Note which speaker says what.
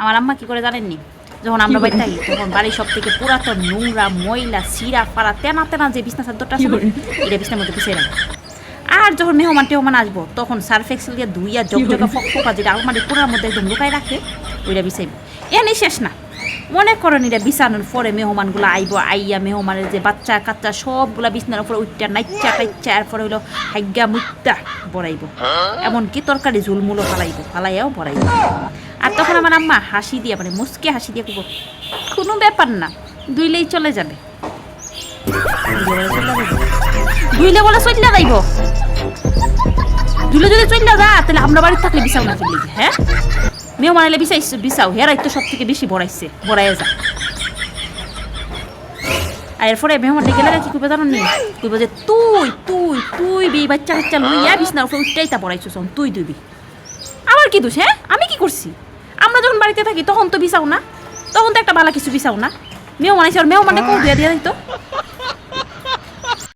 Speaker 1: আমার আম্মা কি করে জানেননি, যখন আমরা বাড়িতে থাকি তখন বাড়ির সব থেকে পুরাতন নোংরা ময়লা সিরা ফাড়া তেনা তেনা যে বিছনা চাদরটা আছে এটা বিছনার মধ্যে পিছিয়ে রাখে। আর যখন মেহমান আসবো তখন সার্ফ এক্সেল দিয়ে ধুইয়া জকজকা ফকফকা যেটা আলমারি কোনার মধ্যে একদম লুকাই রাখে ওইটা বিছাইব। এনে শেষ না, মনে করেন এটা বিছানোর পরে মেহমানগুলো আইয়া মেহমানের যে বাচ্চা কাচ্চা সবগুলা বিছনার উপরে উঠটা নাইচা টাইচা এরপরে হইলো হাইগা মুইটা বড়াইব, এমনকি তরকারি ঝুলমুলো ফালাইয়াও বড়াইব। আর তখন আমার আম্মা হাসি দিয়ে মানে মুসকে হাসি দিয়ে কব, কোনো ব্যাপার না, ধুইলেই চলে যাবে। ধুইলে বলে চলে যাইব, ধুইলে যদি চলে যা তাহলে আমরা বাড়িতে থাকলে বিছাও না চলে, হ্যাঁ মেহমান এলে বিছাও হেরাই তো সব থেকে বেশি বড়াইয়া যা। আর এরপরে মেহমান গেলে কি করবে জানো নি, কইব যে তুই তুই তুই বাচ্চা কাচ্চা লইয়া বিছনার উপরে উঠটাই তা বড়াইছিস, তুই দুইবি। আমার কি দোষ, হ্যাঁ আমি কি করছি? আমরা যখন বাড়িতে থাকি তখন তো বিছাও না, তখন তো একটা বালা কিছু বিছাও না। মেহমান আইসে আর মেহমানে কৌ দিয়ে দিত